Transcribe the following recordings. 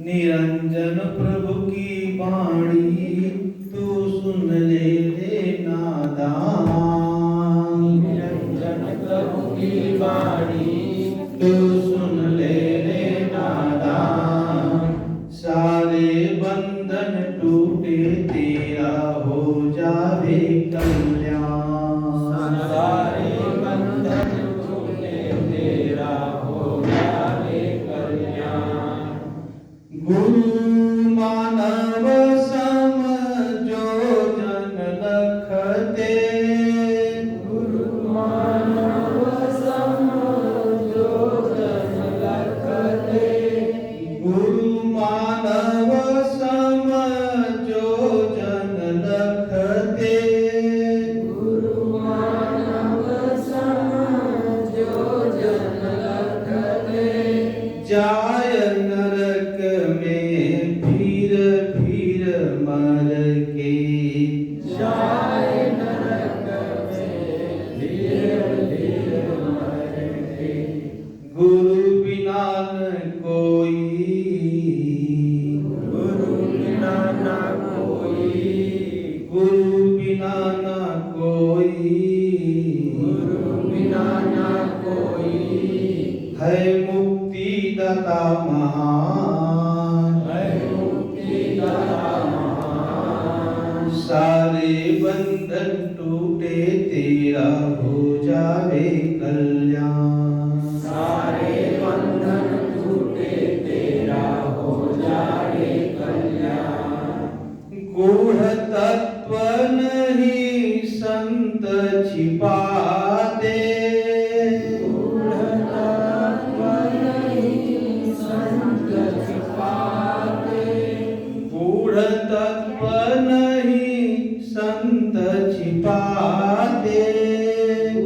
निरंजन प्रभु की वाणी तू सुन ले रे नादान। निरंजन प्रभु की वाणी तू सुन ले रे नादान। सारे बंधन टूटे तेरा हो जावे कल्याण। सारे बंधन टूटे तेरा हो जावे कल्याण। गुरु मानव सम जो जन लखते। गुरु मानव सम जो जन लखते। गुरु मानव सम जो जन लखते। गुरु मानव सम जो जन लखते। जाय नरक में फिर फिर मर के। जाय नरक में धीर धीर मर के। गुरु बिना न कोई। गुरु बिना न कोई। गुरु बिना न कोई। गुरु बिना न कोई। है मुक्ति दाता महान। है मुक्ति दाता महान। सारे बंधन टूटे तेरा हो जावे कल्याण। सारे बंधन टूटे तेरा हो जावे कल्याण। गूढ़ तत्व नहीं संत छिपाते। गूढ़ तत्व नहीं संत छिपाते। गूढ़ तत्व नहीं संत छिपाते।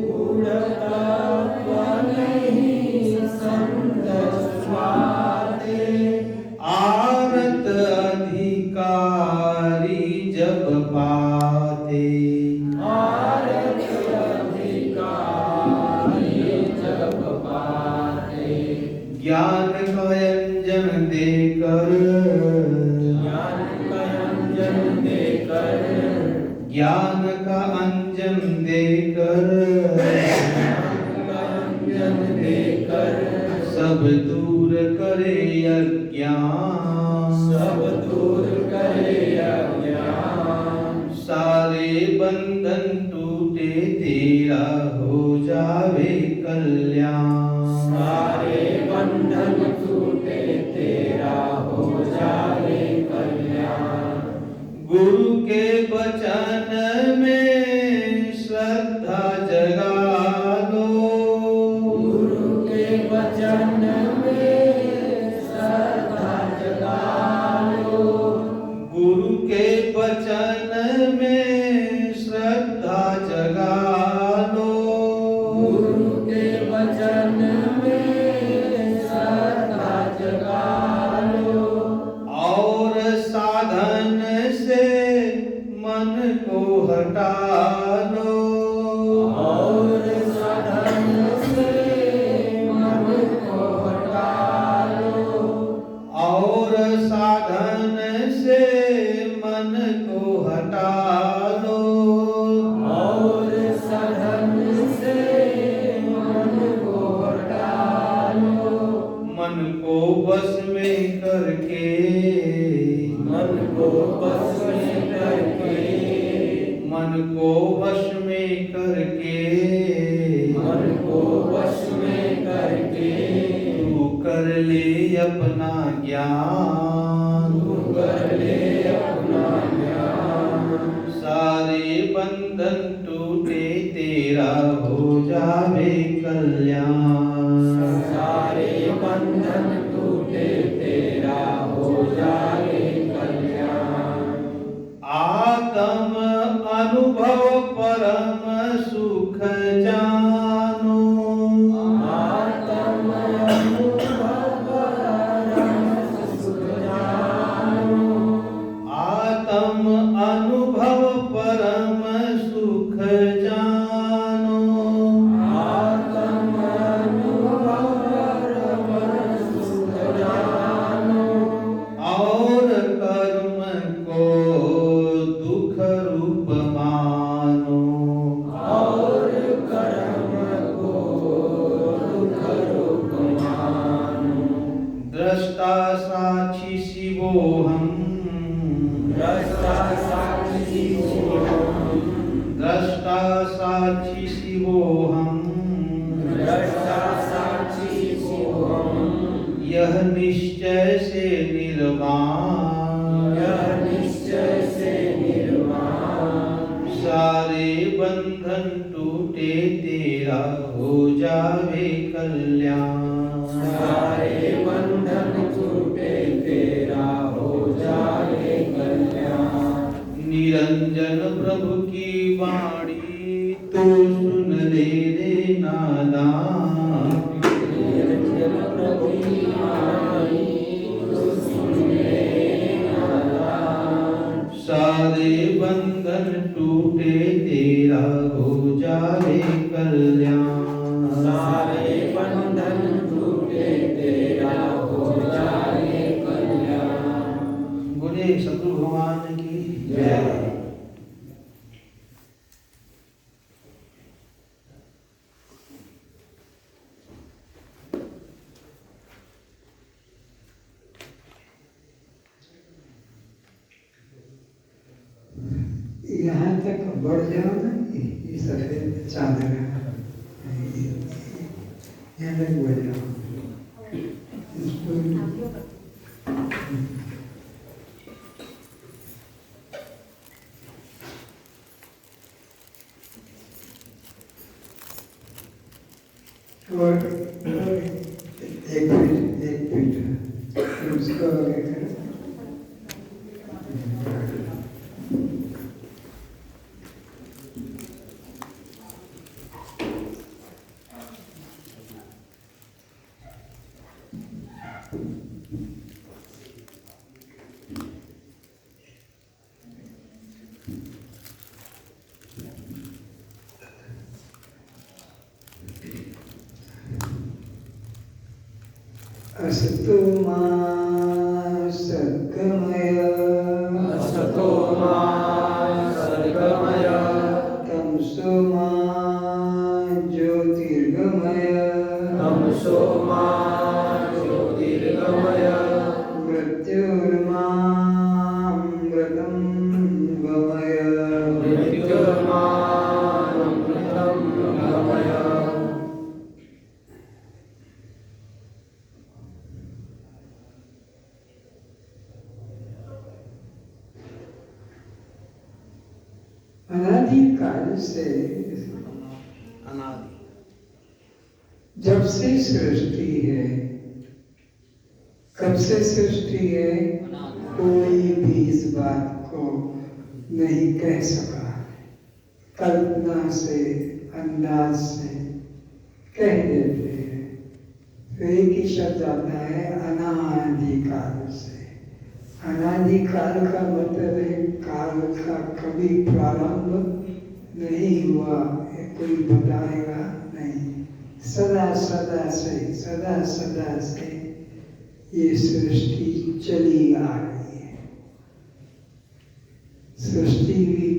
गूढ़ तत्व नहीं संत छिपाते। आरत अधिकारी जब पाते। आरत अधिकारी जब पाते। ज्ञान का अंजन देकर। ज्ञान का अंजन देकर। ज्ञान का अंजन देकर। ज्ञान का अंजन देकर। सब दूर करे अज्ञान। सब दूर करे अज्ञान। सारे बंधन टूटे तेरा हो जावे कल्याण। सारे बंधन टूटे तेरा हो जावे कल्याण। गुरु के वचन में श्रद्धा जगा लो। गुरु के वचन में श्रद्धा जगा लो। गुरु के वचन में श्रद्धा जगा लो। गुरु के वचन में श्रद्धा जगा लो। और साधन से मन को हटा लो। और साधन से मन को हटा लो। और साधन से मन को हटा लो। और साधन से मन को हटा लो। मन को बस में करके। मन को बस में करके। मन को वश में करके। मन को वश में करके। तू कर ले अपना ज्ञान। तू कर ले अपना ज्ञान। सारे बंधन टूटे तेरा हो जावे कल्याण। सारे बंधन टूटे तेरा हो जावे कल्याण। आत्म अनुभव परम सुख जानो। आत्म अनुभव परम सुख निश्चय से निर्वाण, यह निश्चय से निर्वाण। सारे बंधन टूटे तेरा हो जावे कल्याण, सारे बंधन टूटे तेरा हो जाए कल्याण। निरंजन प्रभु की वाणी तो सुन ले रे नादान, निरंजन प्रभु की वाणी तो सुन ले नादान। सारे बंधन टूटे तेरा हो जावे कल्याण, सारे बंधन टूटे तेरा हो जाए कल्याण। बोले सतगुरु भगवान की जय। यहाँ तक बढ़ जाओ ना, ये सफेद चादर यहाँ तक बढ़ जाओ इसको। और एक फीट उसको आगे करो। असतो मा सद्गमय, असतो मा सद्गमय, तमसो मा ज्योतिर्गमय, तमसो मा ज्योतिर्गमय, मृत्युर्मामृतं गमय, मृत्युर्मामृतं गमय। अनादिकाल से, अनादि जब से सृष्टि है, कब से सृष्टि है कोई भी इस बात को नहीं कह सका। कल्पना से, अंदाज से कह देते हैं। तो एक ही शब्द आता है अनादिकाल से। अनादिकाल का मतलब है काल का कभी प्रारंभ नहीं हुआ, ये कोई बताएगा नहीं। सदा सदा से ये सृष्टि चली आ रही है। सृष्टि भी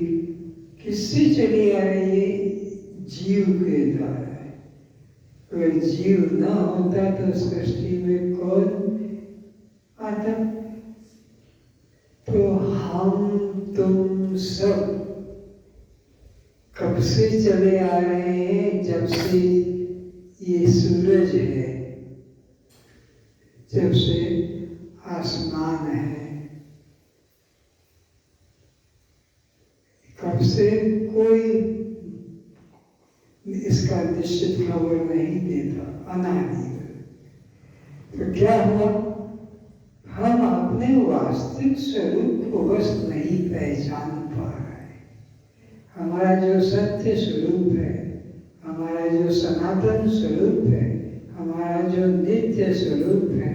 किससे चली आ रही है? जीव के द्वारा। अगर जीव न होता तो सृष्टि में कौन आता? तो हम तुम सब कब से चले आ रहे हैं? जब से ये सूरज है, जब से आसमान है, कब से कोई इसका निश्चित खबर नहीं देता। अनादि। तो क्या हुआ? हम अपने वास्तविक स्वरूप को बस नहीं पहचान पा रहे। हमारा जो सत्य स्वरूप है, हमारा जो सनातन स्वरूप है, हमारा जो नित्य स्वरूप है,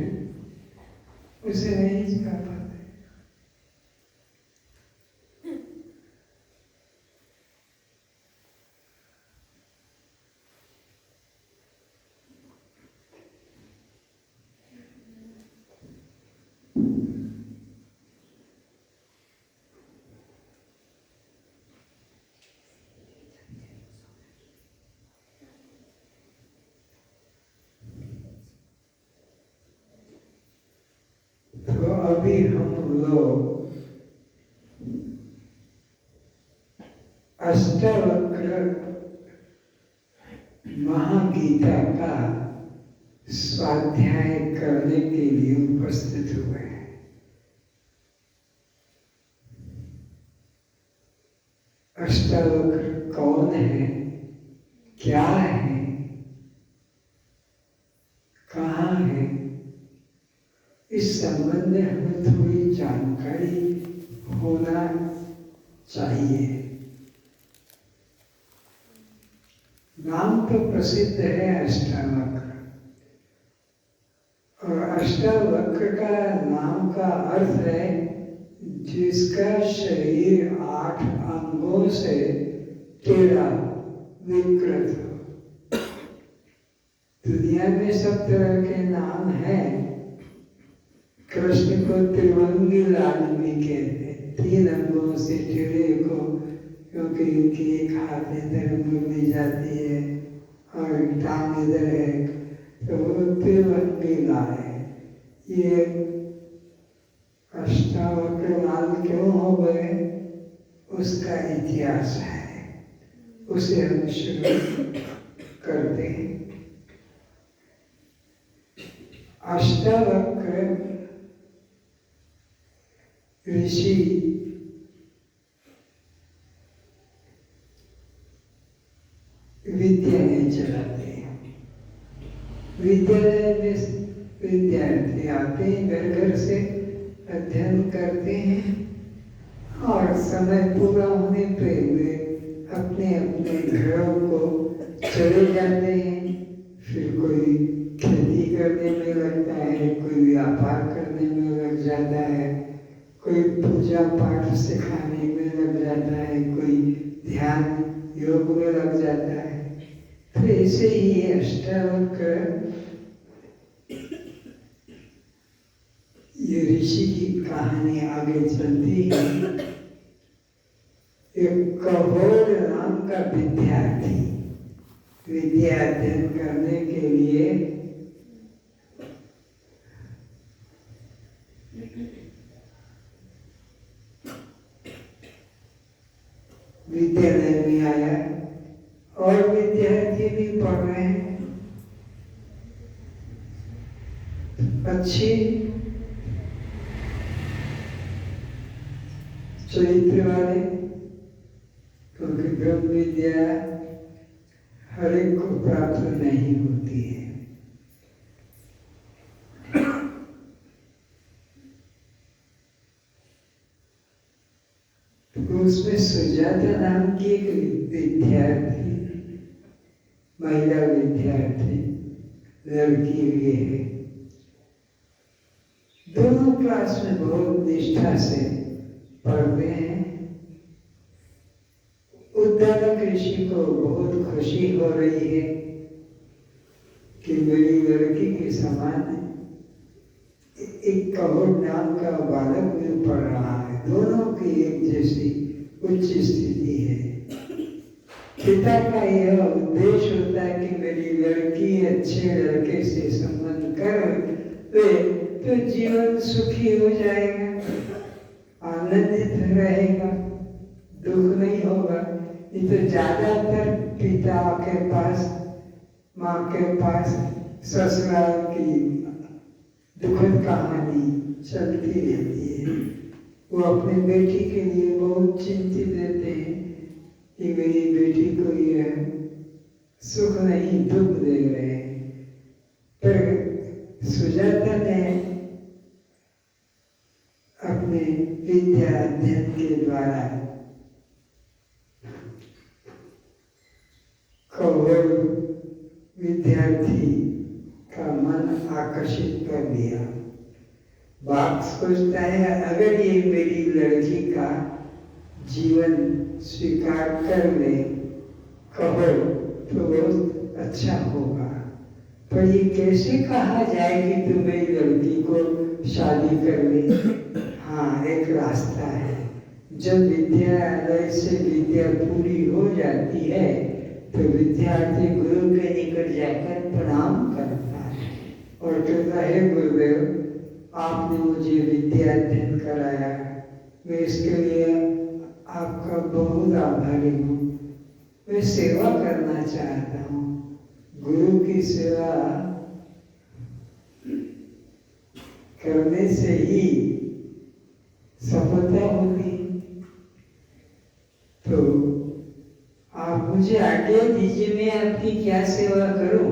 उसे नहीं जान पाते। तो अभी हम लोग अष्टावक्र महागीता का स्वाध्याय करने के लिए उपस्थित हुए। अष्टावक्र कौन है, क्या है, कहाँ है, इस संबंध में हमें थोड़ी जानकारी होना चाहिए। नाम तो प्रसिद्ध है अष्टावक्र, और अष्टावक्र का नाम का अर्थ है जिसका शरीर 8 अंगों से टेढ़ा विकृत हो। दुनिया में सब तरह के नाम हैं। कृष्ण को त्रिभंगी लाल भी कहते हैं, 3 अंगों से टेढ़े को, क्योंकि इनकी एक हाथ इधर मुड़नी जाती है और टांग इधर है, तो वो त्रिभंगी लाल है। ये अष्टावक्र लाल क्यों हो गए, उसका इतिहास है, उसे हम शुरू करते हैं। अष्टावक्र ऋषि विद्यालय चलाते हैं। विद्यालय में विद्यार्थी आते हैं, घर घर से अध्ययन करते हैं, और समय पूरा होने पे वे अपने अपने घरों को चले जाते हैं। फिर कोई खेती करने में लगता है, कोई व्यापार करने में लग जाता है, कोई पूजा पाठ सिखाने में लग जाता है, कोई ध्यान योग में लग जाता है। तो ऐसे ही अष्टावक्र ये ऋषि की कहानी आगे चलती है। एक कहोर नाम का विद्यार्थी विद्या अध्ययन करने के लिए विद्यालय में आया, और विद्यार्थी भी पढ़ रहे हैं, अच्छी चरित्र वाले, क्योंकि ब्रह्म विद्या हर एक को प्राप्त नहीं होती है। तो उसमें सुजाता नाम की एक विद्यार्थी, महिला विद्यार्थी, लड़की भी है। दोनों क्लास में बहुत निष्ठा से पढ़ते हैं। उद्धालक ऋषि को बहुत खुशी हो रही है कि मेरी लड़की के समान एक कहोर नाम का बालक भी पढ़ रहा है। दोनों की एक जैसी उच्च स्थिति है। पिता का यह उद्देश्य होता है कि मेरी लड़की अच्छे लड़के से संबंध कर तो जीवन सुखी हो जाएगा, आनंदित रहेगा, दुख नहीं होगा। ये तो ज्यादातर पिता के पास, माँ के पास ससुराल की दुखद कहानी चलती रहती है। वो अपनी बेटी के लिए बहुत चिंतित रहते हैं कि मेरी बेटी को यह सुख नहीं दुख दे रहे हैं। पर सुजाता ने अपने विद्या अध्ययन के द्वारा कहोर विद्यार्थी का मन आकर्षित कर दिया। बाप सोचता है अगर ये मेरी लड़की का जीवन स्वीकार कर ले कहोर तो बहुत अच्छा होगा। पर ये कैसे कहा जाए कि तुम मेरी लड़की को शादी कर ले? हाँ, एक रास्ता है। जब विद्यालय से विद्या पूरी हो जाती है तो विद्यार्थी गुरु के निकट जाकर प्रणाम करता है और कहता है, गुरुदेव आपने मुझे विद्या अध्ययन कराया, मैं इसके लिए आपका बहुत आभारी हूँ। मैं सेवा करना चाहता हूँ। गुरु की सेवा करने से ही सफलता होगी। तो आप मुझे आज्ञा दीजिए, मैं आपकी क्या सेवा करूं।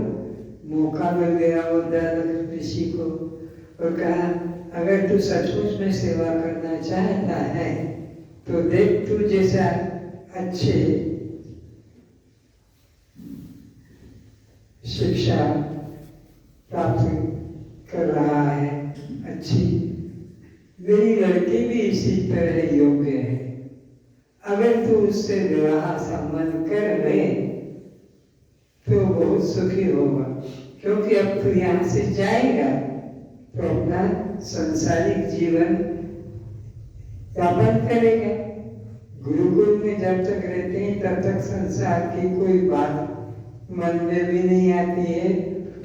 मौका मिल गया उद्दालक ऋषि को और कहा, अगर तू सचमुच में सेवा करना चाहता है तो देख, तू जैसा अच्छे शिक्षा प्राप्त कर रहा है, अच्छी, मेरी लड़की भी इसी तरह योग्य है। अगर तू उससे विवाह संबंध कर ले तो बहुत सुखी होगा, क्योंकि अब तू यहाँ से जाएगा तो अपना संसारिक जीवन यापन करेगा। गुरुकुल में जब तक रहते हैं तब तक संसार की कोई बात मन में भी नहीं आती है।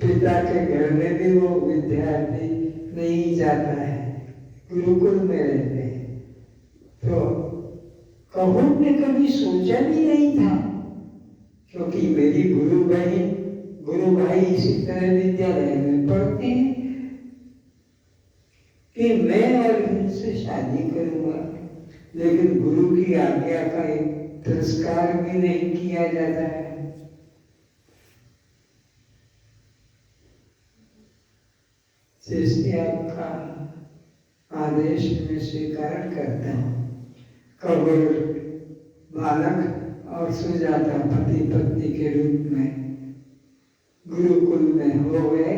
पिता के घर में भी वो विद्यार्थी नहीं जाता है, गुरुकुल में रहते हैं। तो कबूल ने कभी सोचा भी नहीं था, क्योंकि मेरी गुरु बहन गुरु भाई इसी तरह विद्यालय में पढ़ते हैं कि मैं और इनसे शादी करूंगा, लेकिन गुरु की आज्ञा का तिरस्कार भी नहीं किया जाता है। जिसने आपका आदेश में स्वीकार करता हूँ। कबूल बालक और सुजाता पति पत्नी के रूप में गुरुकुल में हो गए।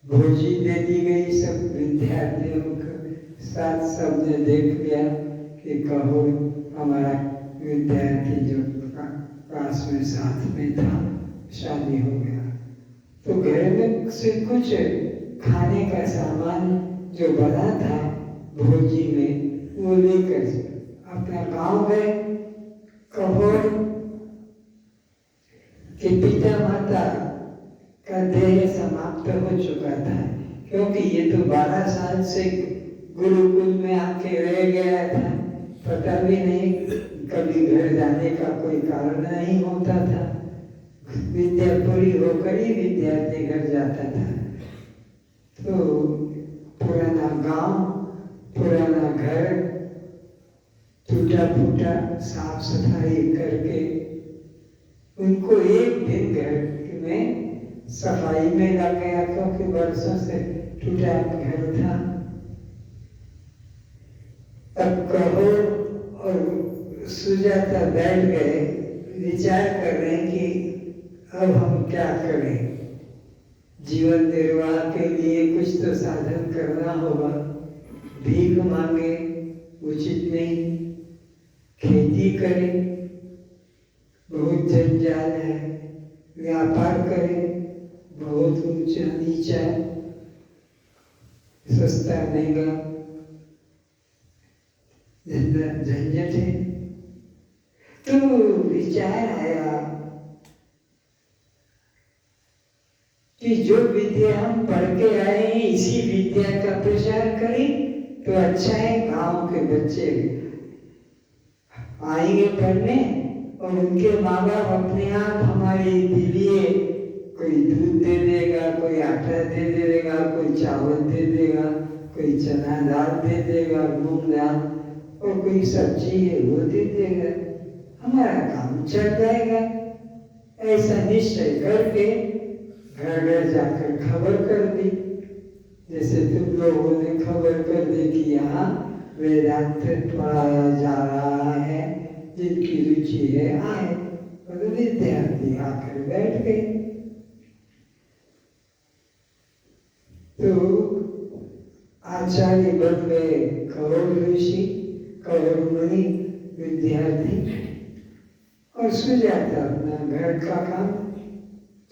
भोजी दे दी गई सब विद्यार्थियों के साथ। सबने देख लिया कि कबूल हमारा विद्यार्थी जो पास में साथ में था, शादी हो गया। तो घर में से कुछ खाने का सामान जो बना था भोजी में, वो लेकर अपना गांव गए। कबूल के पिता माता का देह समाप्त हो चुका था, क्योंकि ये तो 12 साल से गुरुकुल में आके रह गया था। पता भी नहीं, कभी घर जाने का कोई कारण नहीं होता था। विद्या पूरी होकर ही विद्यार्थी घर जाता था। तो पुराना गांव, पुराना घर टूटा फूटा साफ सफाई करके उनको एक दिन घर में सफाई में लग गया, क्योंकि वर्षों से टूटा घर था। अब कबूल और सुजाता बैठ गए, विचार कर रहे हैं कि अब हम क्या करें। जीवन निर्वाह के लिए कुछ तो साधन करना होगा। भीख मांगे उचित नहीं, खेती करें बहुत जंजाल है, व्यापार करें बहुत ऊंचा नीचा, सस्ता महंगा झंझट है। तो विचार आया कि जो विद्या हम पढ़ के आए हैं, इसी विद्या का प्रचार करें तो अच्छा है। गांव के बच्चे आएंगे पढ़ने और उनके माँ बाप अपने आप हमारे लिए कोई दूध दे देगा, कोई आटा दे देगा, कोई चावल दे देगा, कोई चना दाल दे देगा, मूंग दाल, और कोई सब्जी है वो दे देगा, हमारा काम चल जाएगा। ऐसा निश्चय करके घर घर जाकर खबर कर दी, जैसे तुम लोगों ने खबर कर दी कि यहाँ वेदांत पढ़ाया जा रहा है, जिनकी रुचि है आए। और विद्यार्थी आकर बैठ गए। तो आचार्य बन गए कौरव ऋषि, कौरव मुनि विद्यार्थी, और सुजाता अपना घर का काम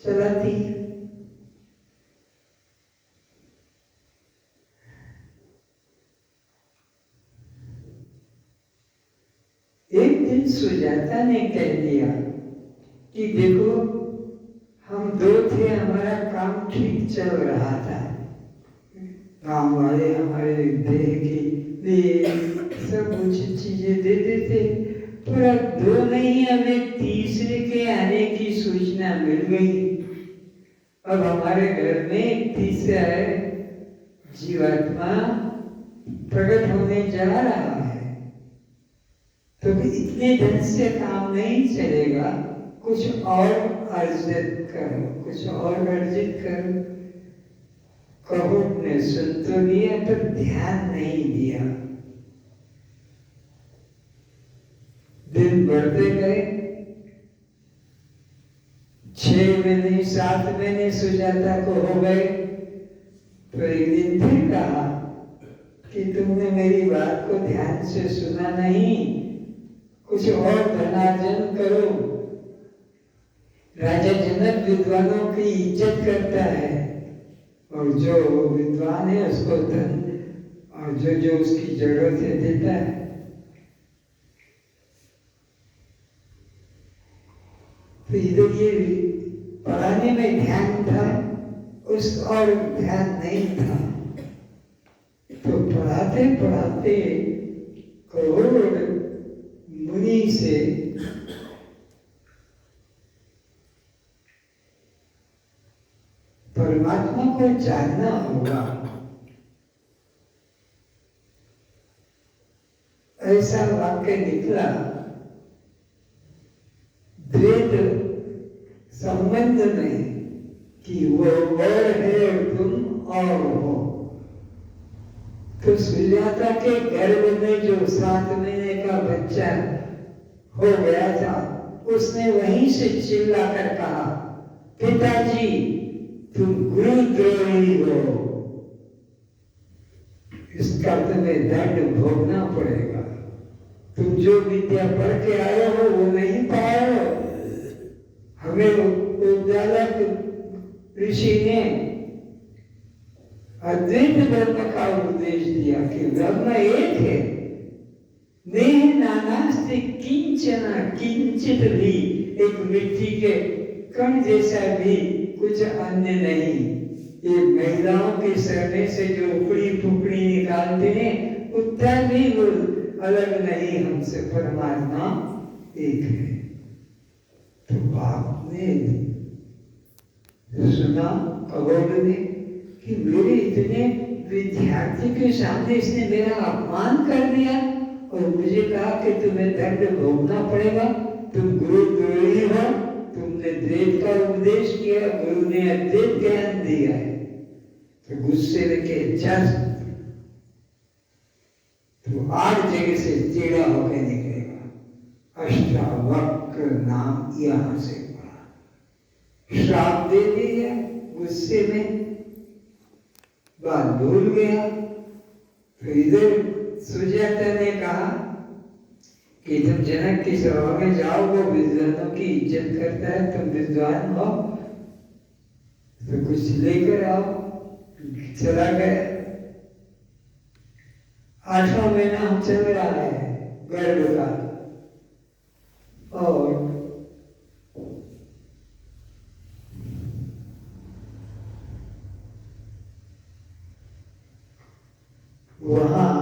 चलाती। एक दिन सुजाता ने कह दिया कि देखो, हम दो थे, हमारा काम ठीक चल रहा था, गांव वाले हमारे देह के लिए सब कुछ चीजें दे देते, पर अब दो नहीं, हमें तीसरे के आने की सूचना मिल गई। अब हमारे घर में एक तीसरा है जीवात्मा प्रकट होने जा रहा है, तो इतने धन से काम नहीं चलेगा, कुछ और अर्जित करो, कुछ और अर्जित करो। कहोड़ ने सुन तो लिया पर ध्यान नहीं दिया। दिन बढ़ते गए, 6 महीने 7 महीने सुजाता को हो गए, तो एक दिन फिर कहा कि तुमने मेरी बात को ध्यान से सुना नहीं, कुछ और धनार्जन करो। राजा जनक विद्वानों की इज्जत करता है, और जो विद्वान है उसको धन और जो जो उसकी जरूरत है देता है। तो इधर ये पढ़ाने में ध्यान था, उस और ध्यान नहीं था। तो पढ़ाते पढ़ाते करोड़ मुनि से परमात्मा को जानना होगा, ऐसा वाक्य निकला। द्वैत संबंध में कि वो और है और तुम और हो। तो सुजाता के गर्भ में जो 7 महीने का बच्चा हो गया था, उसने वहीं से चिल्लाकर कहा, पिताजी तुम गुरुद्रोही हो, इसका तुम्हें दंड भोगना पड़ेगा। तुम जो विद्या पढ़ के आए हो वो नहीं पाए हो। हमें उद्दालक ऋषि ने अद्वैत ब्रह्म का उपदेश दिया कि ब्रह्म एक है, नेह नानास्ति किंचन किंचित भी, एक मिट्टी के कण जैसा भी कुछ अन्य नहीं। ये महिलाओं के सरने से जो उकड़ी फुकड़ी निकालते हैं, उतना भी वो अलग नहीं हमसे, परमात्मा एक है। तो बाप ने सुना, कबोल ने, कि मेरे इतने विद्यार्थी के सामने इसने मेरा अपमान कर दिया और मुझे कहा कि तुम्हें दंड भोगना पड़ेगा, तुम गुरुद्रोही हो, तुमने द्वैत का उपदेश किया, गुरु ने अद्वैत ज्ञान दिया है। तो गुस्से में के जस्ट तो 8 जगह से टेढ़ा होकर निकलेगा। अष्टावक्र नाम यहां से पड़ा, श्राप दे दिया गुस्से में, बात भूल गया। तो इधर सुजाता ने कहा कि तुम जनक की सभा में जाओ, वो विद्वानों की इज्जत करता है, तुम विद्वान हो तो कुछ लेकर आओ। चला गया। 8वां महीना हम चल रहा है गर्भ का, और वहां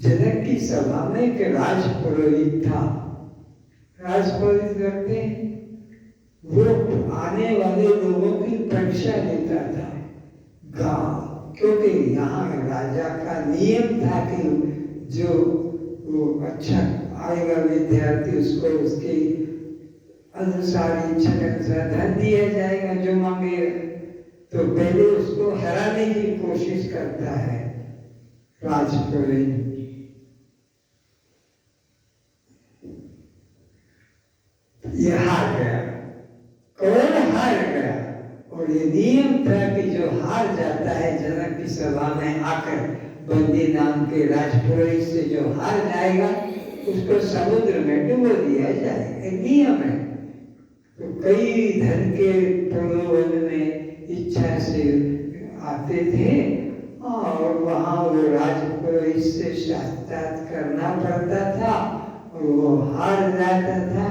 जनक की सभा में एक राजपुरोहित था। राजपुरोहित करते वो आने वाले लोगों की परीक्षा लेता था गांव, क्योंकि यहाँ राजा का नियम था कि जो वो अच्छा आएगा विद्यार्थी, उसको उसके अनुसार इच्छा के अनुसार धन दिया जाएगा जो मांगेगा। तो पहले उसको हराने की कोशिश करता है राजपुरोहित। ये हार गया, कौन हार गया। और ये नियम था कि जो हार जाता है जनक की सभा में आकर, बंदी नाम के राजपुरोहित से जो हार जाएगा उसको समुद्र में डुबो दिया जाएगा, एक नियम है। तो कई धन के प्रलोभन में इच्छा से आते थे, और वहां वो राजपुरोहित से साक्षात करना पड़ता था, और वो हार जाता था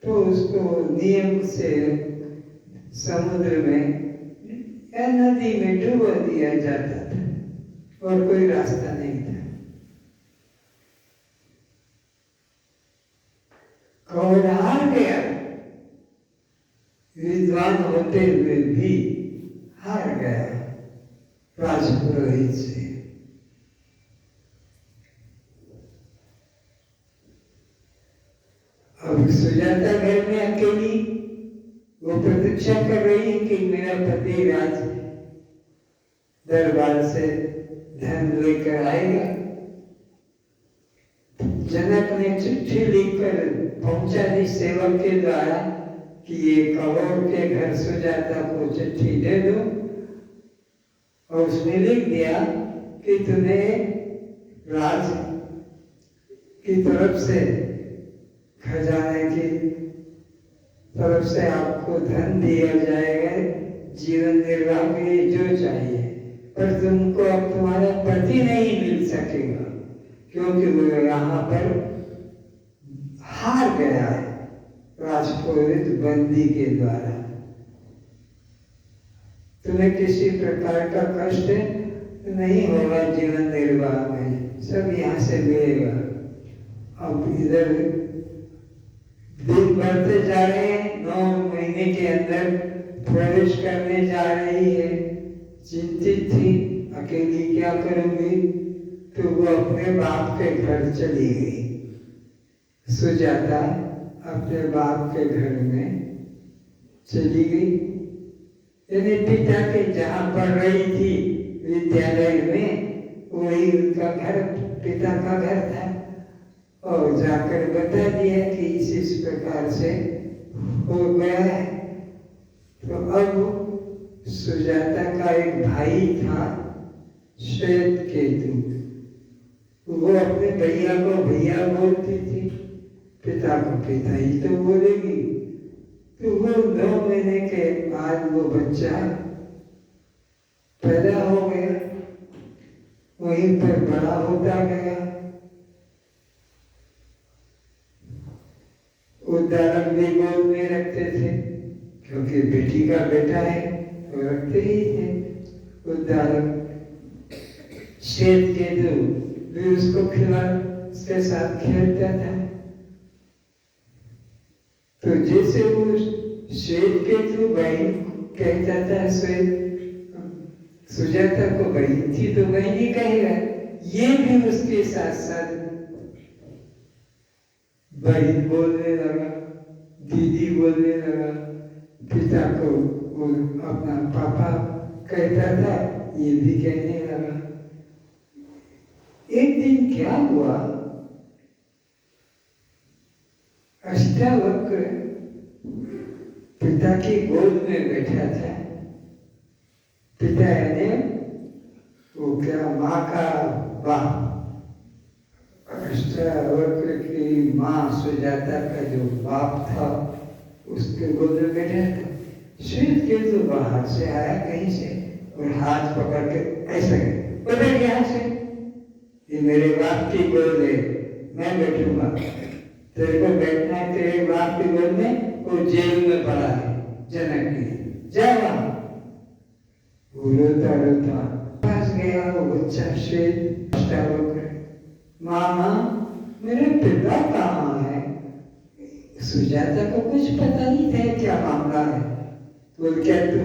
तो उसको नियम से समुद्र में या नदी में डुबो दिया जाता था, और कोई रास्ता नहीं था। कौन हार गया, विद्वान होते हुए भी हार गया राजपुरोहित से। अब सुजाता घर में अकेली, वो प्रतीक्षा कर रही है कि मेरा पति राज दरबार से धन लेकर आएगा। जनक ने चिट्ठी लिखकर पहुंचा दी सेवक के द्वारा कि ये कौरव के घर सुजाता को चिट्ठी दे दो, और उसने लिख दिया कि तुम्हें राज की तरफ से, खजाने की तरफ से आपको धन दिया जाएगा जीवन निर्वाह के लिए जो चाहिए, पर तुमको अब तुम्हारा पति नहीं मिल सकेगा क्योंकि वो यहाँ पर हार गया है राजपुरोहित बंदी के द्वारा। तुम्हें किसी प्रकार का कष्ट नहीं होगा जीवन निर्वाह में, सब यहाँ से मिलेगा। अब इधर दिन बढ़ते जा रहे हैं, 9 महीने के अंदर प्रवेश करने जा रही है। चिंतित थी, अकेली क्या करूंगी, तो वो अपने बाप के घर चली गई। सुजाता अपने बाप के घर में चली गई, यानी पिता के जहाँ पढ़ रही थी विद्यालय में, वही उनका घर, पिता का घर था। और जाकर बता दिया कि इस प्रकार से हो गया है। तो अब सुजाता का एक भाई था श्वेत केतु, वो अपने भैया को भैया बोलती थी, पिता को पिता ही तो बोलेगी। तो वो 9 महीने के बाद वो बच्चा पैदा हो गया, वहीं पर बड़ा होता गया। उद्धारक भी गोद में रखते थे क्योंकि बेटी का बेटा है तो रखते ही थे। उद्धारक श्वेत केतु भी उसको खिला, उसके साथ खेलता था। तो जैसे वो श्वेत केतु बहन कहता था, सुजाता को बहन थी तो बहन ही कहेगा, ये भी उसके साथ साथ बहन बोलने लगा, दीदी बोलने लगा। पिता को वो अपना पापा कहता था, ये भी कहने लगा। एक दिन क्या हुआ, अष्टावक्र पिता की गोद में बैठा था। पिता यानी वो क्या, माँ का बाप, अष्टावक्र की माँ सुजाता का जो बाप था उसके गोद में बैठा था। श्वेत केतु बाहर से आया कहीं से और हाथ पकड़ के ऐसा पकड़ यहाँ से, ये मेरे बाप की गोद है, मैं बैठूंगा, तेरे को बैठना है तेरे बाप की गोद में। वो जेल में पड़ा है जनक की, जा वहां। वो रोता रोता पास गया वो बच्चा श्वेत अष्टावक्र, मामा मेरे पिता कहाँ है? सुजाता को कुछ पता नहीं था क्या मामला है। बोल क्या तू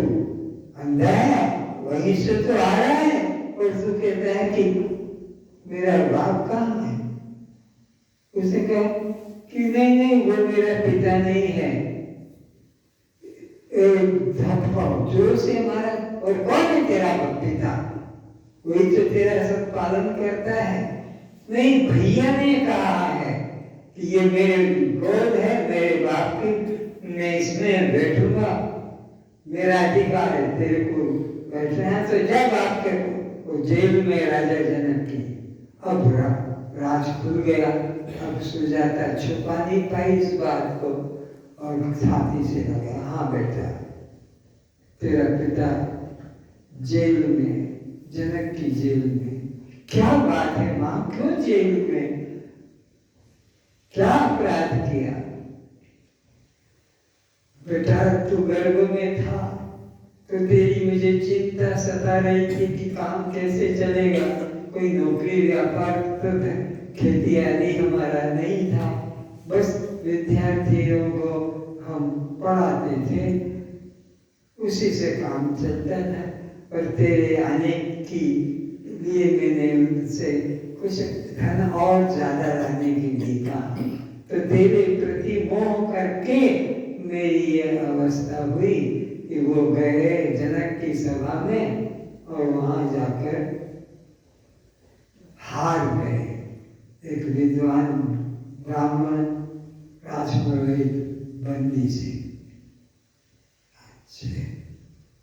अंधा है, वहीं से तो आ रहा है और तू कहता है कि मेरा बाप कहाँ है? उसने कहा कि नहीं नहीं वो मेरा पिता नहीं है। धक्का जोर से मारा, और कौन है तेरा पिता? वही तो तेरा सब पालन करता है। नहीं, भैया ने कहा है कि ये मेरे गोद है, मेरे बाप की, मैं इसमें बैठूंगा, मेरा अधिकार है, तेरे को बैठना है तो जा बाप के। वो जेल में राजा जनक की। अब राज खुल गया। अब सुजाता छुपा नहीं पाई इस बात को और छाती से लगा, हाँ बेटा तेरा पिता जेल में, जनक की जेल में। क्या बात है माँ, क्यों जेल में, क्या अपराध किया? बेटा तू गर्भ में था तो तेरी मुझे चिंता सता रही थी कि काम कैसे चलेगा, कोई नौकरी व्यापार तो खेती आदि हमारा नहीं था, बस विद्यार्थियों को हम पढ़ाते थे। उसी से काम चलता था। और तेरे आने की लिए मैंने उनसे कुछ धन और ज्यादा लाने के लिए कहा, तो तेरे प्रति मोह करके मेरी ये अवस्था हुई कि वो गए जनक की सभा में और वहां जाकर हार गए। एक विद्वान ब्राह्मण राजपुरोहित बंदी से।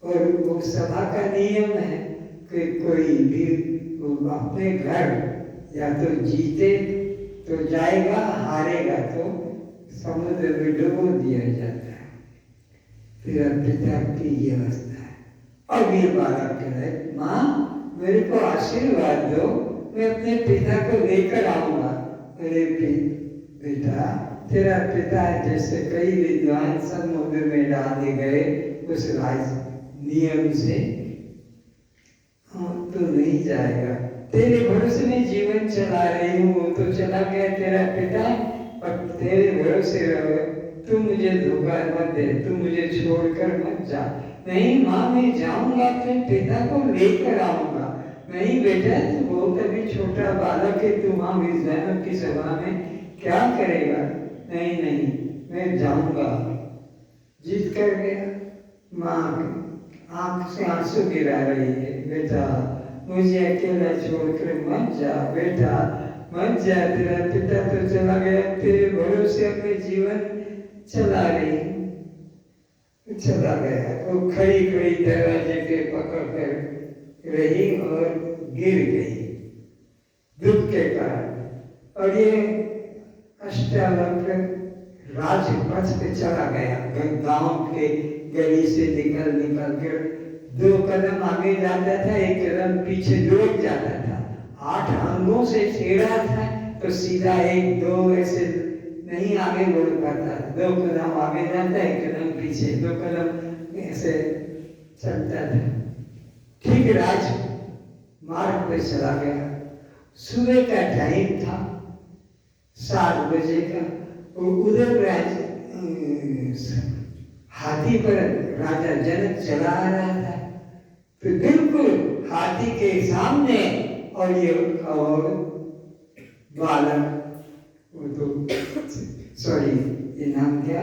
और वो सभा का नियम है कि कोई भी अपने घर या तो जीते तो जाएगा, हारेगा तो समुद्र में डुबो दिया जाता है। फिर पिता की ये अवस्था है। अब ये बालक कह रहे, माँ मेरे को आशीर्वाद दो, मैं अपने पिता को लेकर आऊंगा। अरे बेटा, तेरा पिता जैसे कई विद्वान समुद्र में डाले गए उस राज नियम से, तो नहीं जाएगा। तेरे भरोसे में जीवन चला रही हूँ, तो चला गया तेरा पिता, और तेरे भरोसे रहो, तू मुझे धोखा मत दे, तू मुझे छोड़कर मत जा। नहीं माँ, मैं जाऊंगा, अपने पिता को लेकर आऊंगा। नहीं बेटा, तू बहुत अभी छोटा बालक है, तू वहां विद्वानों की सभा में क्या करेगा? नहीं नहीं, मैं जाऊंगा। जीत कर गया। माँ आंख से आंसू गिरा रही है, बेटा मुझे अकेला छोड़कर मत जा, बेटा मत जा, तेरा पिता तो चला गया, तेरे भरोसे अपने जीवन चला रही, चला गया। वो खड़ी खड़ी दरवाजे पे पकड़ कर रही और गिर गई दुख के कारण। और ये अष्टावक्र राजपथ पे चला गया, गांव के गली से निकल कर 2 कदम आगे जाता था, 1 कदम पीछे दौड़ जाता था। 8 अंगों से छेड़ा था तो सीधा 1-2 ऐसे नहीं आगे बढ़ पाता। 2 कदम आगे जाता, 1 कदम पीछे, 2 कदम ऐसे चलता था। ठीक राज मार्ग पे चला गया। सुबह का टाइम था, 7 बजे का। उधर राज हाथी पर राजा जनक चला आ रहा था, तो बिल्कुल हाथी के सामने, और ये बालक, वो तो सॉरी ये नाम क्या,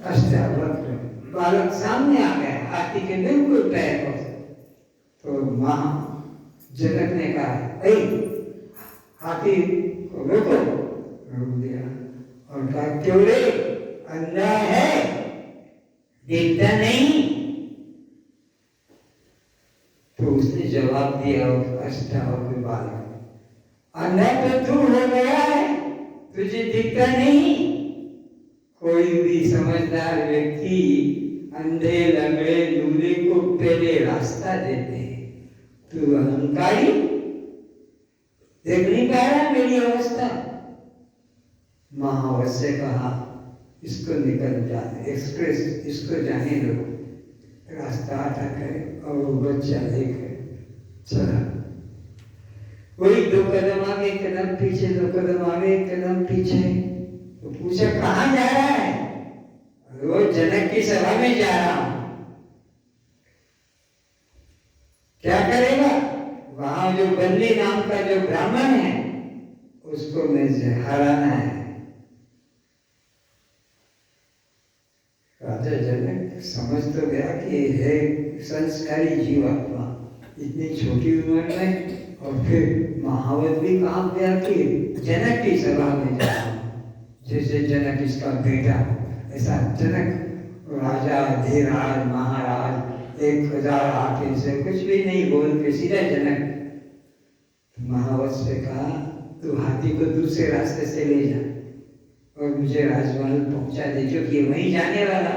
अष्टावक्र बालक सामने आ गया, हाथी के बिल्कुल पैर पर। तो माँ जनक ने कहा, ऐ हाथी को रोको। रोक दिया और कहा, क्यों रे, अंधा है, देखता नहीं? तो उसने जवाब दिया अष्टावक्र बालक, अंधा तो तू हो गया है, तुझे दिखता नहीं? कोई भी समझदार व्यक्ति अंधे लंगड़े लूले को पहले रास्ता देते हैं। तू अहंकारी, देख नहीं पा रहा मेरी अवस्था? महावत से कहा, इसको निकल जाने, एक्सप्रेस इसको जाने दो, रास्ता अटक है। और वो बच्चा लेकर चला। वही 2 कदम आगे, 1 कदम पीछे, 2 कदम आगे, 1 कदम पीछे। तो पूछा, कहाँ जा रहा है? वो जनक की सभा में जा रहा हूं। क्या करेगा? वहां जो बल्ली नाम का जो ब्राह्मण है, उसको मुझे हराना है। राजा जनक समझ तो गया कि है संस्कारी जीवात्मा, इतनी छोटी उम्र में, और फिर महावत भी काम किया कि जनक की सभा में जाना, जैसे जनक इसका बेटा, ऐसा जनक राजा, धीराज, महाराज 1008 से कुछ भी नहीं बोल के सीधा जनक। महावत से कहा, तू हाथी को दूसरे रास्ते से ले जा और मुझे राजमहल पहुंचा दे, क्योंकि वहीं जाने वाला,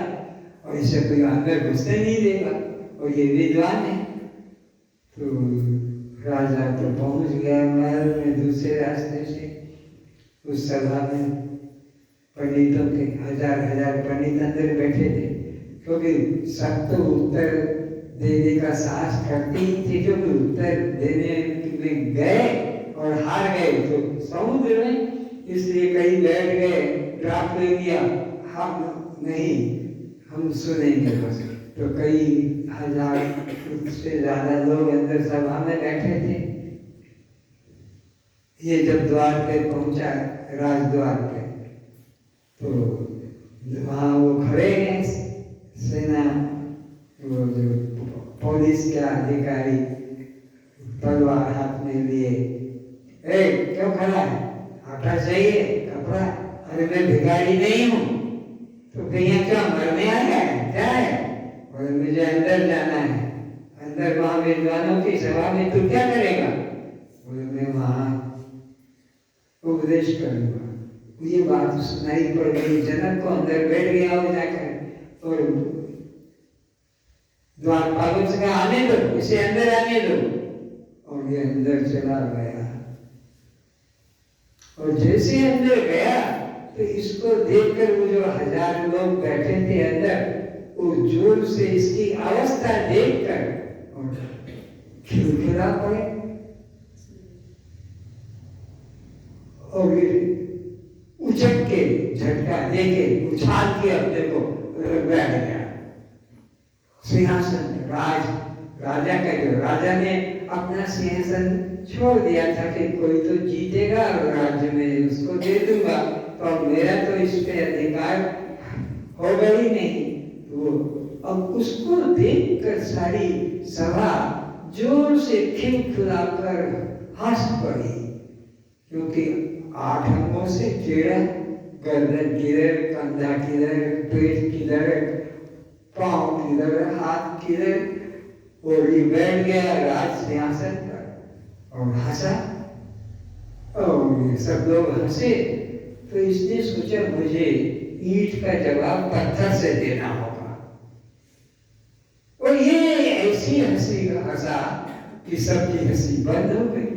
और इसे कोई अंदर घुसने नहीं देगा, और ये विद्वान है। तो राजा तो पहुंच गया महल में दूसरे रास्ते से। उस सभा में पंडितों के 1000 पंडित अंदर बैठे थे, क्योंकि सब तो उत्तर देने का साहस करते ही थे, क्योंकि उत्तर देने में गए और हार गए तो समुद्र में, इसलिए कहीं बैठ गए, ड्राफ्ट ले लिया, हम नहीं, हम सुनेंगे बस। तो कई हजार से ज्यादा लोग अंदर सभा में बैठे थे। ये जब द्वार पे पहुंचा, राजद्वार पे, तो वहाँ वो खड़े हैं सेना, वो जो पुलिस के अधिकारी तलवार हाथ में लिए, क्यों खड़ा है, आटा चाहिए, कपड़ा? अरे मैं भिखारी नहीं हूँ, तो कहीं क्या मरने आया है, क्या है? और मुझे अंदर जाना है, अंदर वहाँ विद्वानों की सभा में तू क्या करेगा? बोले मैं वहाँ उपदेश करूँगा। ये बात सुनाई पड़ गई, जनक को अंदर बैठ गया हो जाकर, और द्वारपालों से कहा आने दो, इसे अंदर आने दो, और ये अंदर चला गया। और जैसे अंदर गया तो इसको देखकर वो जो हजार लोग बैठे थे अंदर, वो जोर से इसकी अवस्था देखकर और खिलखिला पड़े, और उछक के झटका देके उछाल के अपने को बैठ गया सिंहासन। राजा का जो राजा ने अपना सिंहासन छोड़ दिया था कि कोई तो जीतेगा और राज्य में उसको दे दूंगा, तो मेरा तो इस पे अधिकार होगा ही नहीं। तो अब उसको देखकर सारी सभा जोर से खिलखिलाकर हंस पड़ी, क्योंकि 8 अंगों से टेढ़ा, गर्दन किधर, कंधा किधर, पेट किधर, पांव किधर, हाथ किधर, और ये बैठ गया राज सिंहासन पर और हंसा। और ये सब लोग हंसे, तो इसने सोचा मुझे ईंट का जवाब पत्थर से देना होगा, और ये ऐसी हंसी हंसा कि सबकी हंसी बंद हो गई।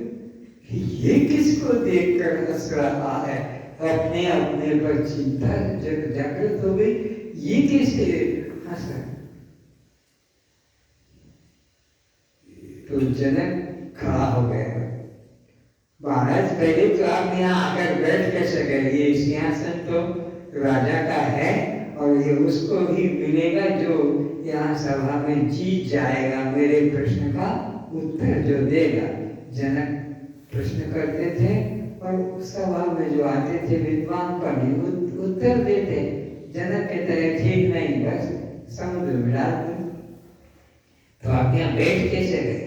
ये किसको देखकर हंस रहा है? अपने अपने पर चिंता जागृत हो गई, ये कैसे हंस रहा? तो जनक खड़ा हो गया, महाराज पहले तो आप यहाँ आकर बैठ कैसे गए? ये सिंहासन तो राजा का है, और ये उसको ही मिलेगा जो यहाँ सभा में जीत जाएगा, मेरे प्रश्न का उत्तर जो देगा। जनक प्रश्न करते थे और सभा में जो आते थे विद्वान पंडित उत्तर देते। जनक के तरह ठीक नहीं, बस समुद्र में डाल दो। तो आप यहाँ बैठ कैसे गए?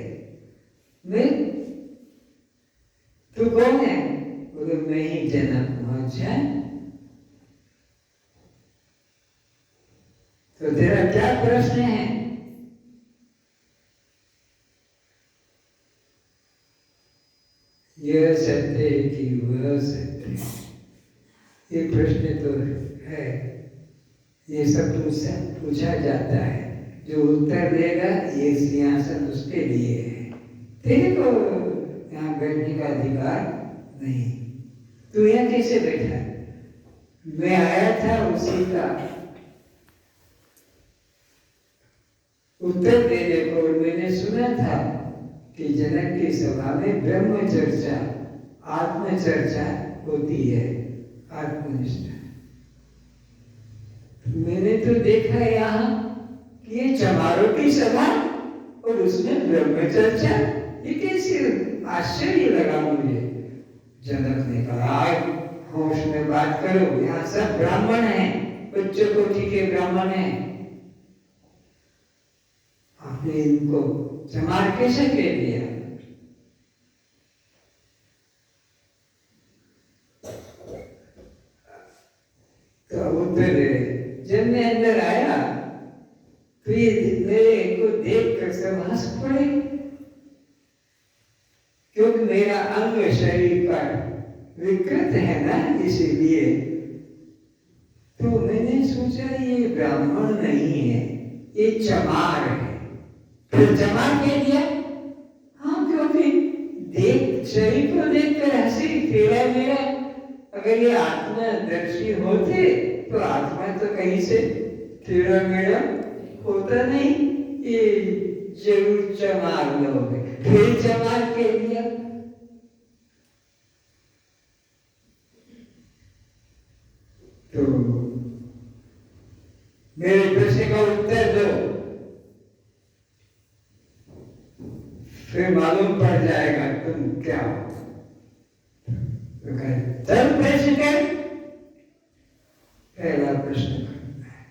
मैं, तू कौन है? बोले मैं ही जनक हूँ। अच्छा, तो तेरा क्या प्रश्न है? यह सत्य कि वह सत्य, ये प्रश्न तो है, ये सब पूछा जाता है, जो उत्तर देगा ये सिंहासन उसके लिए है, तेरे को यहाँ बैठने का अधिकार नहीं। तू यहाँ कैसे बैठा? मैं आया था उसी का उत्तर देने को। मैंने सुना था कि जनक की सभा में ब्रह्म चर्चा, आत्म चर्चा होती है, आत्मनिष्ठा। मैंने तो देखा यहाँ कि ये चमारों की सभा और उसमें ब्रह्म चर्चा, ये कैसे? आश्चर्य लगा मुझे। जनक ने कहा होश में बात करो, यहाँ सब ब्राह्मण हैं, उच्च कोटि के ब्राह्मण हैं, आपने इनको चमार कैसे कह दिया? तो उत्तर जब मैं अंदर आया तो ये मेरे को देख कर सब हंस पड़े, क्योंकि मेरा अंग शरीर पर विकृत है ना, इसीलिए। तो मैंने सोचा ये ब्राह्मण नहीं है, ये चमार है। फिर चमार कह दिया, हाँ, क्योंकि देख शरीर को देखकर हंसी, तेरा मेरा। अगर ये आत्मदर्शी होते तो आत्मा तो कहीं से तेरा मेरा होता नहीं, ये जरूर चमार लोग। फिर चमार कह दिया। तो मेरे प्रश्न का उत्तर दो, फिर मालूम पड़ जाएगा तुम क्या हो। तो कहे चल प्रश्न कर। पहला प्रश्न करना है,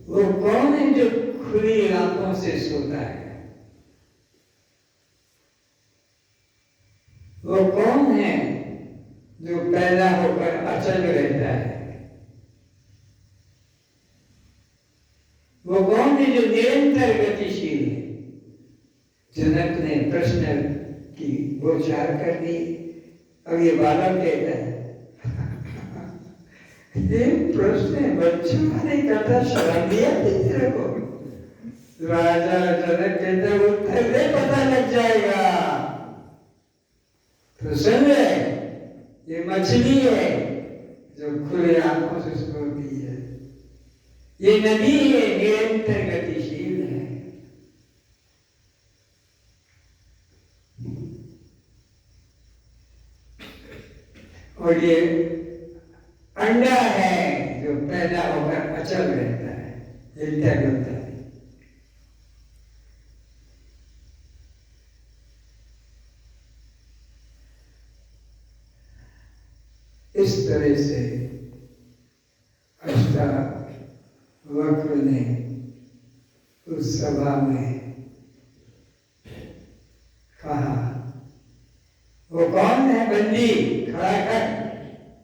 वो कौन है जो खुली आंखों से सोता है? वो कौन है जो पैदा होकर अचल रहता है? वो कौन है जो निरंतर गतिशील है? जनक ने प्रश्न की गोचार कर दी। अब ये बालक कहता है ये प्रश्न बच्चों ने करता, शर्म दिया तेरे को? राजा जनक कहता उत्तर दे, पता लग जाएगा। तो सुन ले, ये मछली है जो खुले आंखों से सोती है, ये नदी है निरंतर गतिशील है। और ये अंडा है जो पैदा होकर अचल रहता है, हिलता डुलता है। इस तरह से अष्टावक्र ने उस सभा में कहा, वो कौन है बंदी, खड़ा कर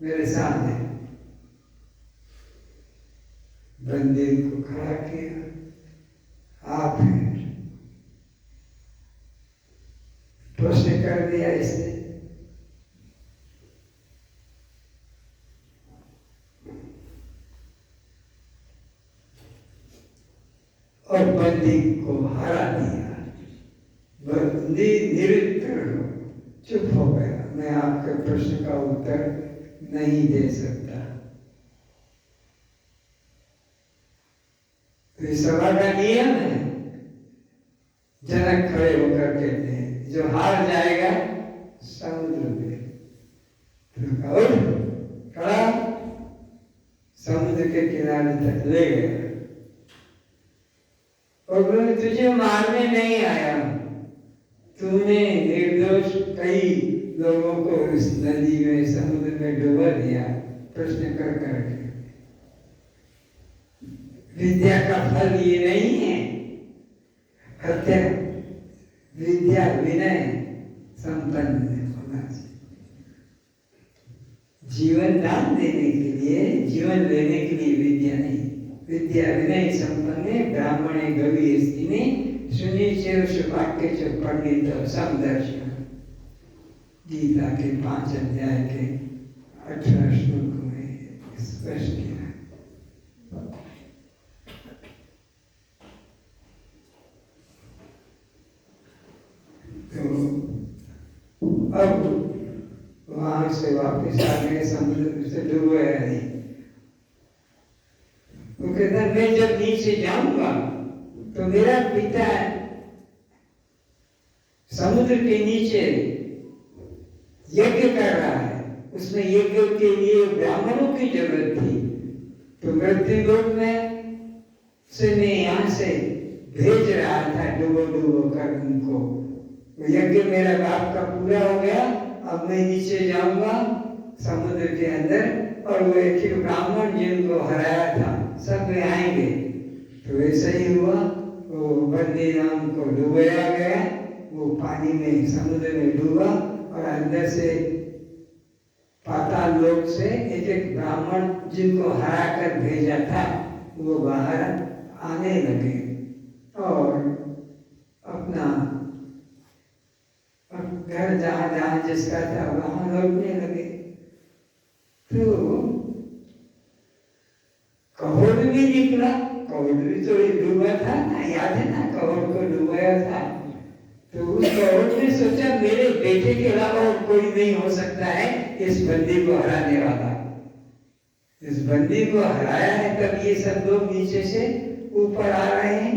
मेरे सामने। बंदी को खड़ा किया, आप हैं। प्रश्न कर दिया इसने। और बंदी को हरा दिया। बंदी निरुत्तर हो, चुप हो गया, मैं आपके प्रश्न का उत्तर नहीं दे सकता। तो इस सभा का नियम है। जनक खड़े होकर कहते हैं जो हार जाएगा समुद्र में। तो खड़ा समुद्र के किनारे तक ले गया और बोले तुझे मारने नहीं आया हूं, तूने निर्दोष कई लोगों को इस नदी में समुद्र में डुबा दिया प्रश्न कर करके। विद्या का फल ये नहीं है हत्या, विद्या विनय संपन्न होना चाहिए। जीवन दान देने के लिए, जीवन लेने के लिए विद्या नहीं। विद्या विनय संपन्ने ब्राह्मणे गवी स्थिने सुनिचेव वाक्य च पंडित समदर्शन। गीता के 5 अध्याय के 18 श्लोक में स्पष्ट किया। तो अब वहां से वापस आ गए, समुद्र से डूबे नहीं। वो कहता मैं जब नीचे जाऊंगा तो मेरा पिता समुद्र के नीचे यज्ञ कर रहा है, उसमें यज्ञ के लिए ब्राह्मणों की जरूरत थी। तो मृत्यु लोक में से मैं यहाँ से भेज रहा था डूबो डूबो कर उनको। यज्ञ मेरा बाप का पूरा हो गया, अब मैं नीचे जाऊंगा समुद्र के अंदर और वो एक ही ब्राह्मण जिनको हराया था सब में आएंगे। तो वैसा ही हुआ, वो बंदी राम को डुबाया गया, वो पानी में समुद्र में डूबा और अंदर से पाताल लोक से एक एक ब्राह्मण जिनको हरा कर भेजा था वो बाहर आने लगे और अपना घर जहाँ जहाँ जिसका था वहां लौटने लगे। तो कहोड़ भी निकला, कहोड़ भी तो डूबा था ना, याद है ना, कहोड़ को डुबाया था। तो उस कहोड़ ने सोचा मेरे बेटे के अलावा और कोई नहीं हो सकता है इस बंदी को हराने वाला। इस बंदी को हराया है तब ये सब लोग नीचे से ऊपर आ रहे हैं,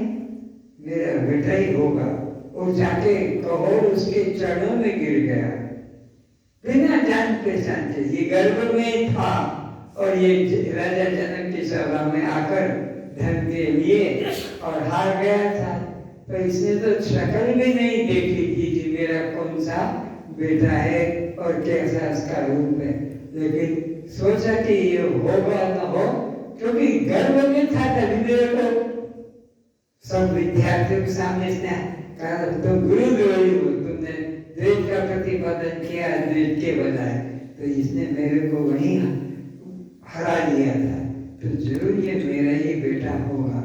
मेरा बेटा ही होगा। और जाके कहोड़ उसके चरणों में गिर गया बिना जान पहचान के। ये गर्भ में था और ये राजा जनक की सभा में आकर धन के लिए और हार गया था। तो इसने तो शक्ल भी नहीं देखी थी कि मेरा कौन सा बेटा है और कैसा इसका रूप है, लेकिन सोचा कि ये होगा न हो, क्योंकि गर्भ में था। तभी मेरे को सब विद्यार्थियों के सामने इसने कहा तुम गुरुद्रोही हो, तुमने द्वेष का प्रतिपादन किया द्वेष के बजाय, तो इसने मेरे को वहीं हरा दिया था, तो जरूर ये मेरा ही बेटा होगा।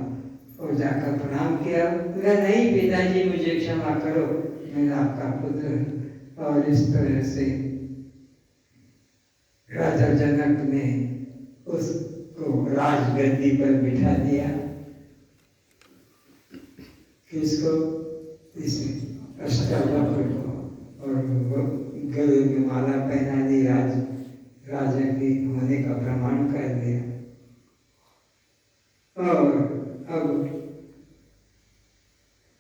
और जाकर प्रणाम किया, बोला नहीं पिताजी मुझे क्षमा करो, मैं आपका पुत्र। और इस तरह से राजा जनक ने उसको राजगद्दी पर बिठा दिया। किसको? इस अष्टावक्र को, और गले में माला पहना दी, राजा की होने का प्रमाण कर दिया। और अब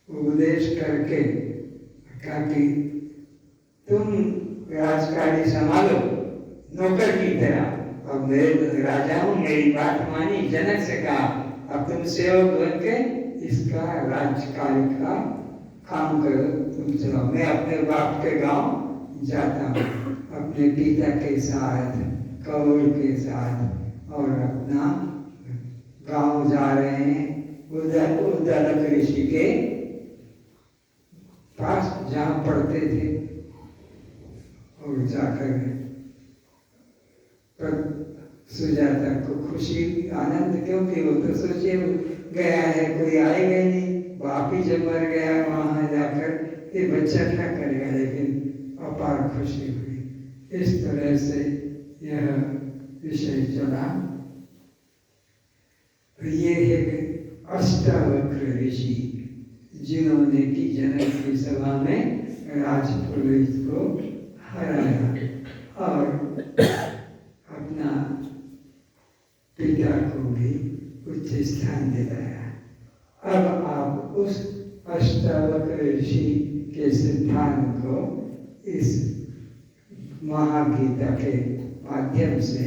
उपदेश करके कहा कि तुम राजकार्य संभालो नौकर की तरह, अब मैं राजा हूँ, मेरी बात मानी। जनक से कहा अब तुम सेवक बन के इसका राजकार्य का काम करो, तुम चलो। मैं अपने बाप के गांव जाता हूँ, अपने पिता के साथ, कौर के साथ, और अपना गांव जा रहे हैं उद्दालक ऋषि के पास जहाँ पढ़ते थे। और जाकर पर सुजाता को खुशी आनंद, क्योंकि वो तो सोचे गया है कोई आएगा नहीं, बाप ही जब मर गया वहाँ जाकर ये बच्चा क्या करेगा, लेकिन अपार खुशी हुई। इस तरह से यह विषय चला। तो ये है अष्टावक्र ऋषि, जिन्होंने की जनक की सभा में राजपुरोहित को हराया और अपना पिता को भी उच्च स्थान दिलाया। अब आप उस अष्टावक्र ऋषि के सिद्धांत को इस महागीता के माध्यम से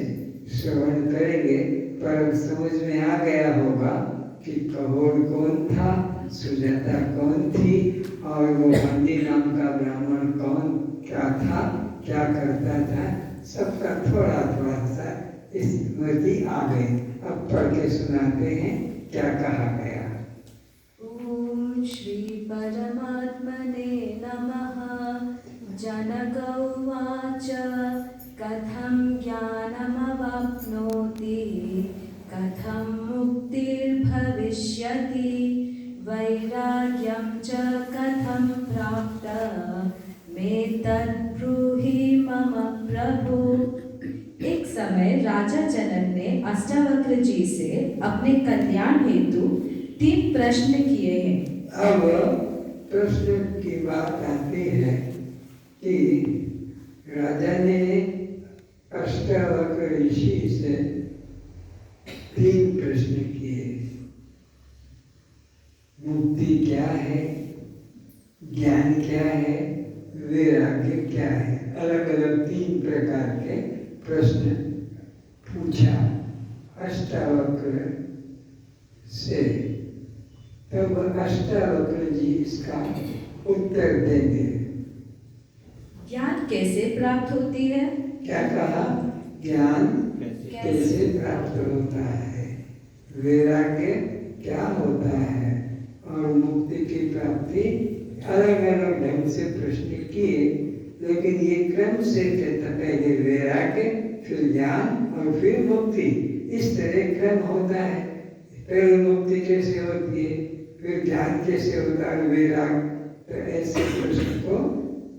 श्रवण करेंगे। पर समझ में आ गया होगा कि कहोड़ कौन था, सुजाता कौन थी, और वो बंदी नाम का ब्राह्मण कौन क्या था, क्या करता था, सबका थोड़ा थोड़ा सा स्मृति आ गई। अब पढ़ के सुनाते हैं क्या कहा गया। ओम श्री परमात्मने नमः। जनक उवाच कथं ज्ञानमवाप्नोति, कथं मुक्तिर्भविष्यति, वैराग्यं च कथं प्राप्त, मे तद्ब्रूहि मम प्रभु। एक समय राजा जनक ने अष्टावक्र जी से अपने कल्याण हेतु 3 प्रश्न किए हैं। अब प्रश्न की बात आती है कि राजा ने अष्टावक्र ऋषि से 3 प्रश्न किए। मुक्ति क्या है, ज्ञान क्या है, वैराग्य क्या है। अलग अलग 3 प्रकार के प्रश्न पूछा अष्टावक्र से। तब अष्टावक्र जी इसका उत्तर देंगे। ज्ञान कैसे प्राप्त होती है? क्या कहा? ज्ञान कैसे प्राप्त होता है, वैराग्य क्या होता है, और मुक्ति की प्राप्ति। अलग अलग ढंग से प्रश्न किए, लेकिन ये क्रम से कहता पहले वैराग्य, फिर ज्ञान और फिर मुक्ति। इस तरह क्रम होता है। पहले मुक्ति कैसे होती है, फिर ज्ञान कैसे होता है, वैराग्य। तो ऐसे प्रश्न को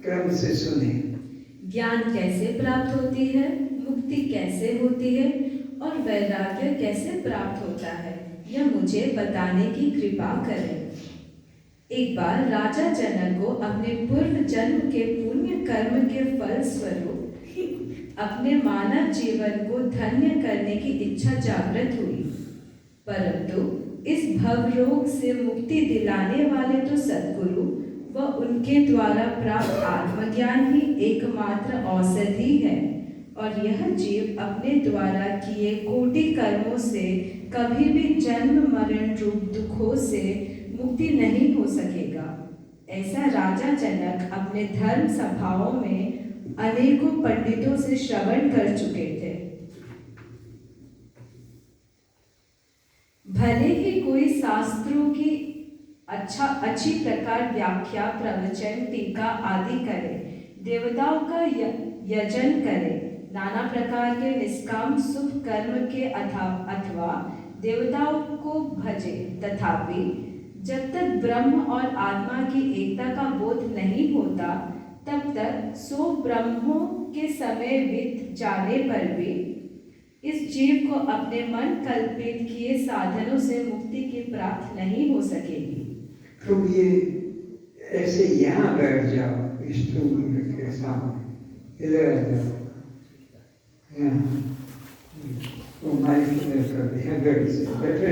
क्रम से सुने। ज्ञान कैसे प्राप्त होती है, मुक्ति कैसे होती है और वैराग्य कैसे प्राप्त होता है, यह मुझे बताने की कृपा करें। एक बार राजा जनक को अपने पूर्व जन्म के पुण्य कर्म के फल स्वरूप अपने मानव जीवन को धन्य करने की इच्छा जागृत हुई, परंतु इस भवरोग से मुक्ति दिलाने वाले तो सद्गुरु व उनके उनके द्वारा प्राप्त आत्मज्ञान ही एकमात्र औषधि है, और यह जीव अपने द्वारा किए कोटि कर्मों से कभी भी जन्म मरण रूप दुखों से मुक्ति नहीं हो सकेगा। ऐसा राजा जनक अपने धर्म सभाओं में अनेकों पंडितों से श्रवण कर चुके थे। भले ही कोई शास्त्रों की अच्छी प्रकार व्याख्या, प्रवचन, टीका आदि करे, देवताओं का यजन करे, नाना प्रकार के निष्काम शुभ कर्म के अथवा देवताओं को भजे, तथापि जब तक ब्रह्म और आत्मा की एकता का बोध नहीं होता, तब तक 100 ब्रह्मों के समय बीत जाने पर भी इस जीव को अपने मन कल्पित किए साधनों से मुक्ति की प्राप्त नहीं हो सकेगी। तुम ये ऐसे यहाँ बैठ जाओ, इष्टुंग के सामने, इधर आ जाओ, यहाँ तो माइक इधर कर दिया, बैठे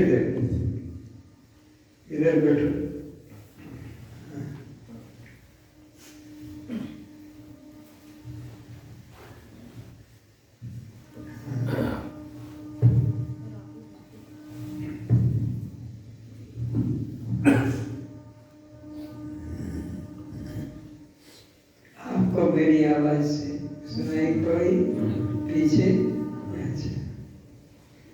इधर बैठो। आपको मेरी आवाज से सुनाई पड़ी पीछे?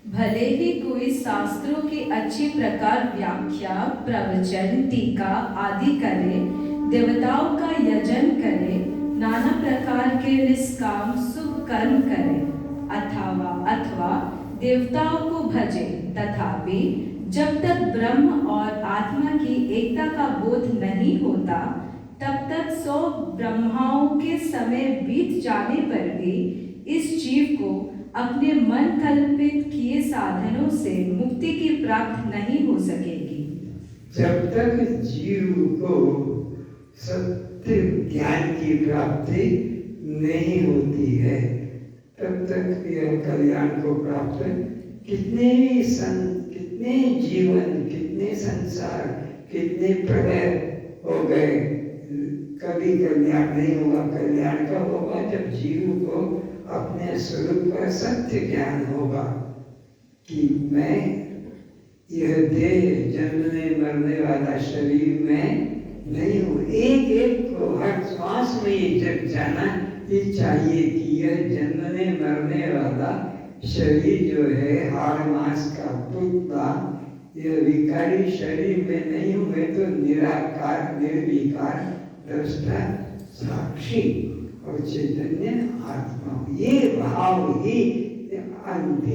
भले ही कोई शास्त्रों की अच्छी प्रकार व्याख्या, प्रवचन, टीका आदि करे, देवताओं का यजन करे, नाना प्रकार के निष्काम शुभ कर्म करे, अथवा देवताओं को भजे, तथापि जब तक ब्रह्म और आत्मा की एकता का बोध नहीं होता, तब तक 100 ब्रह्माओं के समय बीत जाने पर भी इस जीव को अपने मन कल्पित किए साधनों से मुक्ति की प्राप्त नहीं हो सकेगी। जब तक जीव को सत्य ज्ञान की प्राप्ति नहीं होती है, तब तक यह कल्याण को प्राप्त कितने जीवन, कितने संसार, कितने प्रलय हो गए, कभी कल्याण नहीं होगा। कल्याण कब होगा? जब जीव को अपने स्वरूप का सत्य ज्ञान होगा कि मैं यह देह जन्मने मरने वाला शरीर में नहीं हूँ। एक को हर श्वास में ये जग जाना ये चाहिए कि यह जन्मने मरने वाला शरीर जो है हाड़ मांस का पुतला, यह विकारी शरीर में नहीं हूँ। मैं तो निराकार निर्विकार दृष्टा साक्षी और चैतन्य आत्मा, ये भाव ही अंतिम